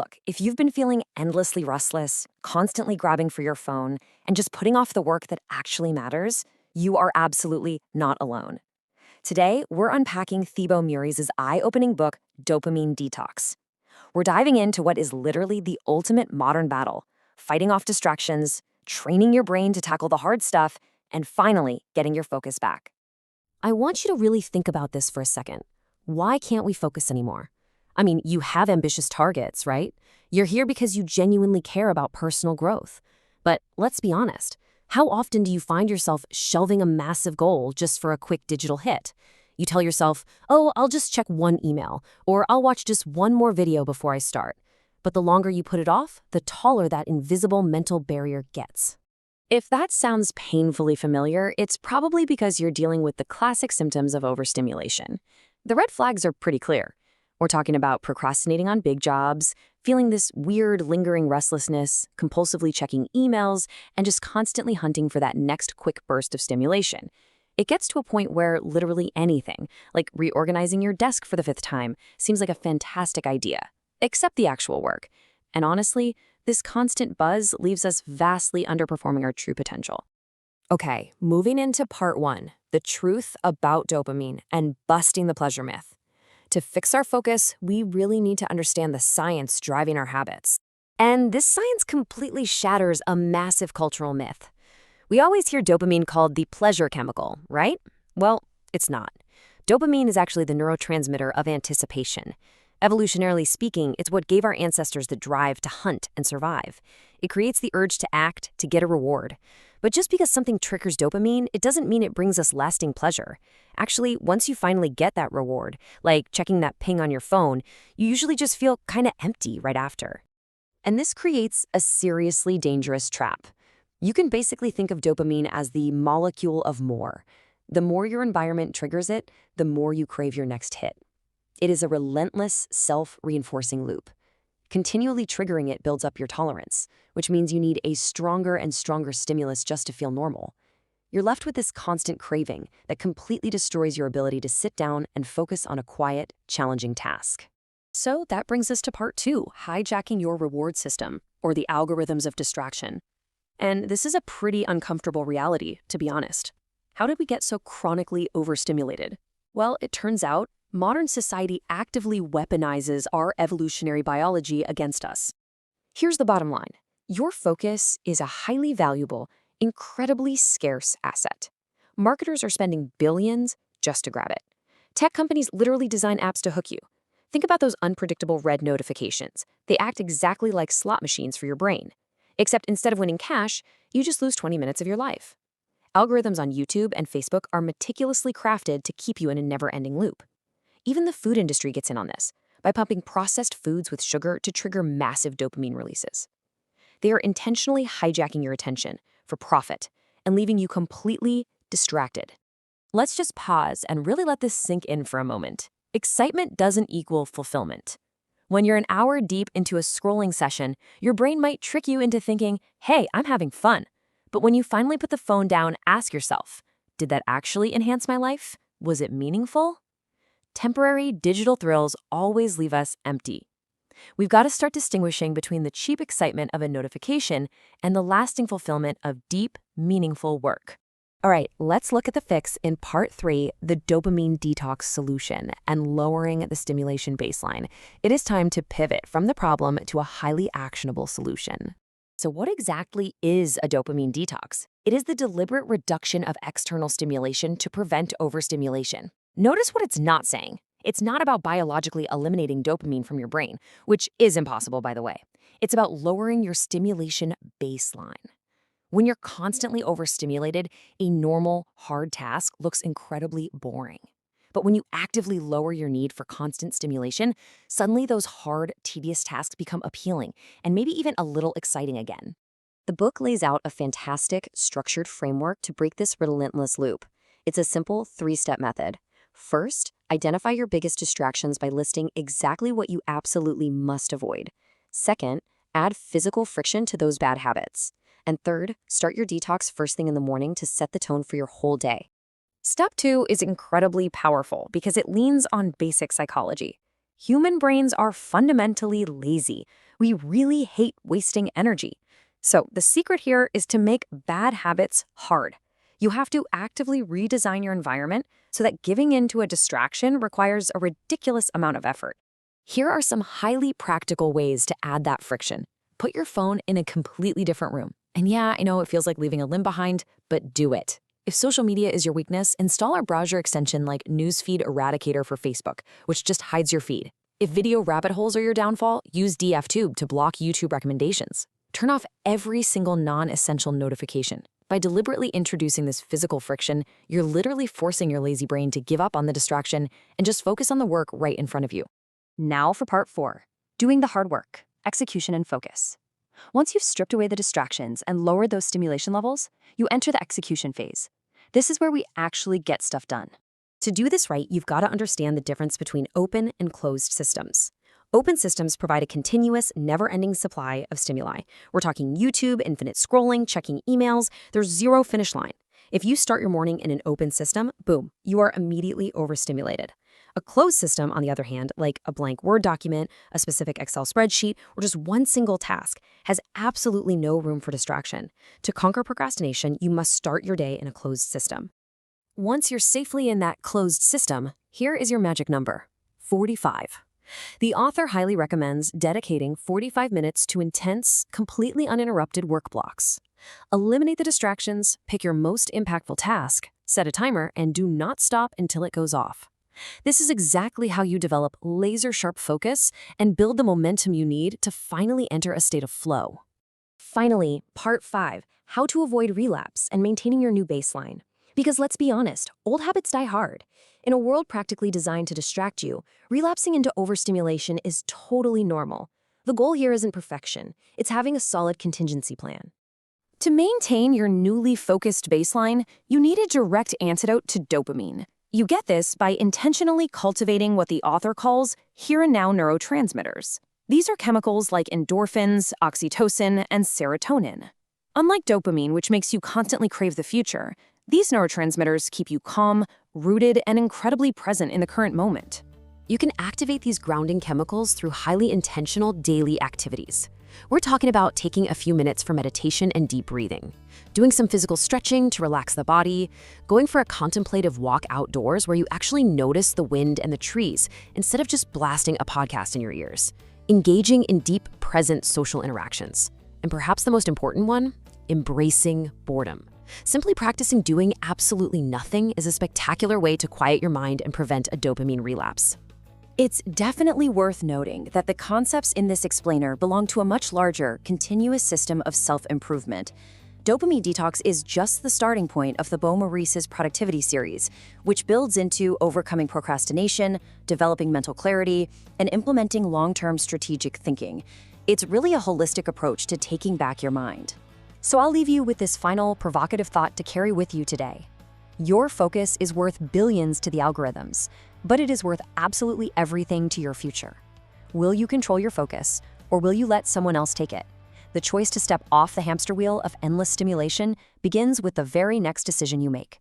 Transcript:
Look, if you've been feeling endlessly restless, constantly grabbing for your phone, and just putting off the work that actually matters, you are absolutely not alone. Today, we're unpacking Thibaut Muri's eye-opening book, Dopamine Detox. We're diving into what is literally the ultimate modern battle, fighting off distractions, training your brain to tackle the hard stuff, and finally, getting your focus back. I want you to really think about this for a second. Why can't we focus anymore? I mean, you have ambitious targets, right? You're here because you genuinely care about personal growth. But let's be honest, how often do you find yourself shelving a massive goal just for a quick digital hit? You tell yourself, oh, I'll just check one email, or I'll watch just one more video before I start. But the longer you put it off, the taller that invisible mental barrier gets. If that sounds painfully familiar, it's probably because you're dealing with the classic symptoms of overstimulation. The red flags are pretty clear. We're talking about procrastinating on big jobs, feeling this weird, lingering restlessness, compulsively checking emails, and just constantly hunting for that next quick burst of stimulation. It gets to a point where literally anything, like reorganizing your desk for the 5th time, seems like a fantastic idea, except the actual work. And honestly, this constant buzz leaves us vastly underperforming our true potential. Okay, moving into part 1, the truth about dopamine and busting the pleasure myth. To fix our focus, we really need to understand the science driving our habits. And this science completely shatters a massive cultural myth. We always hear dopamine called the pleasure chemical, right? Well, it's not. Dopamine is actually the neurotransmitter of anticipation. Evolutionarily speaking, it's what gave our ancestors the drive to hunt and survive. It creates the urge to act, to get a reward. But just because something triggers dopamine, it doesn't mean it brings us lasting pleasure. Actually, once you finally get that reward, like checking that ping on your phone, you usually just feel kind of empty right after. And this creates a seriously dangerous trap. You can basically think of dopamine as the molecule of more. The more your environment triggers it, the more you crave your next hit. It is a relentless, self-reinforcing loop. Continually triggering it builds up your tolerance, which means you need a stronger and stronger stimulus just to feel normal. You're left with this constant craving that completely destroys your ability to sit down and focus on a quiet, challenging task. So that brings us to part 2, hijacking your reward system, or the algorithms of distraction. And this is a pretty uncomfortable reality, to be honest. How did we get so chronically overstimulated? Well, it turns out modern society actively weaponizes our evolutionary biology against us. Here's the bottom line. Your focus is a highly valuable, incredibly scarce asset. Marketers are spending billions just to grab it. Tech companies literally design apps to hook you. Think about those unpredictable red notifications. They act exactly like slot machines for your brain. Except instead of winning cash, you just lose 20 minutes of your life. Algorithms on YouTube and Facebook are meticulously crafted to keep you in a never-ending loop. Even the food industry gets in on this by pumping processed foods with sugar to trigger massive dopamine releases. They are intentionally hijacking your attention for profit and leaving you completely distracted. Let's just pause and really let this sink in for a moment. Excitement doesn't equal fulfillment. When you're an hour deep into a scrolling session, your brain might trick you into thinking, hey, I'm having fun. But when you finally put the phone down, ask yourself, did that actually enhance my life? Was it meaningful? Temporary digital thrills always leave us empty. We've got to start distinguishing between the cheap excitement of a notification and the lasting fulfillment of deep, meaningful work. All right, let's look at the fix in part 3, the dopamine detox solution and lowering the stimulation baseline. It is time to pivot from the problem to a highly actionable solution. So what exactly is a dopamine detox? It is the deliberate reduction of external stimulation to prevent overstimulation. Notice what it's not saying. It's not about biologically eliminating dopamine from your brain, which is impossible, by the way. It's about lowering your stimulation baseline. When you're constantly overstimulated, a normal, hard task looks incredibly boring. But when you actively lower your need for constant stimulation, suddenly those hard, tedious tasks become appealing and maybe even a little exciting again. The book lays out a fantastic, structured framework to break this relentless loop. It's a simple 3-step method. First, identify your biggest distractions by listing exactly what you absolutely must avoid. Second, add physical friction to those bad habits. And third, start your detox first thing in the morning to set the tone for your whole day. Step 2 is incredibly powerful because it leans on basic psychology. Human brains are fundamentally lazy. We really hate wasting energy. So the secret here is to make bad habits hard. You have to actively redesign your environment so that giving in to a distraction requires a ridiculous amount of effort. Here are some highly practical ways to add that friction. Put your phone in a completely different room. And yeah, I know it feels like leaving a limb behind, but do it. If social media is your weakness, install our browser extension like Newsfeed Eradicator for Facebook, which just hides your feed. If video rabbit holes are your downfall, use DFTube to block YouTube recommendations. Turn off every single non-essential notification. By deliberately introducing this physical friction, you're literally forcing your lazy brain to give up on the distraction and just focus on the work right in front of you. Now for part 4, doing the hard work, execution and focus. Once you've stripped away the distractions and lowered those stimulation levels, you enter the execution phase. This is where we actually get stuff done. To do this right, you've got to understand the difference between open and closed systems. Open systems provide a continuous, never-ending supply of stimuli. We're talking YouTube, infinite scrolling, checking emails. There's zero finish line. If you start your morning in an open system, boom, you are immediately overstimulated. A closed system, on the other hand, like a blank Word document, a specific Excel spreadsheet, or just one single task, has absolutely no room for distraction. To conquer procrastination, you must start your day in a closed system. Once you're safely in that closed system, here is your magic number: 45. The author highly recommends dedicating 45 minutes to intense, completely uninterrupted work blocks. Eliminate the distractions, pick your most impactful task, set a timer, and do not stop until it goes off. This is exactly how you develop laser-sharp focus and build the momentum you need to finally enter a state of flow. Finally, part 5, how to avoid relapse and maintaining your new baseline. Because let's be honest, old habits die hard. In a world practically designed to distract you, relapsing into overstimulation is totally normal. The goal here isn't perfection, it's having a solid contingency plan. To maintain your newly focused baseline, you need a direct antidote to dopamine. You get this by intentionally cultivating what the author calls here and now neurotransmitters. These are chemicals like endorphins, oxytocin, and serotonin. Unlike dopamine, which makes you constantly crave the future, these neurotransmitters keep you calm, rooted, and incredibly present in the current moment. You can activate these grounding chemicals through highly intentional daily activities. We're talking about taking a few minutes for meditation and deep breathing, doing some physical stretching to relax the body, going for a contemplative walk outdoors where you actually notice the wind and the trees instead of just blasting a podcast in your ears, engaging in deep, present social interactions, and perhaps the most important one, embracing boredom. Simply practicing doing absolutely nothing is a spectacular way to quiet your mind and prevent a dopamine relapse. It's definitely worth noting that the concepts in this explainer belong to a much larger, continuous system of self-improvement. Dopamine Detox is just the starting point of the Bo Maurice's productivity series, which builds into overcoming procrastination, developing mental clarity, and implementing long-term strategic thinking. It's really a holistic approach to taking back your mind. So I'll leave you with this final provocative thought to carry with you today. Your focus is worth billions to the algorithms, but it is worth absolutely everything to your future. Will you control your focus, or will you let someone else take it? The choice to step off the hamster wheel of endless stimulation begins with the very next decision you make.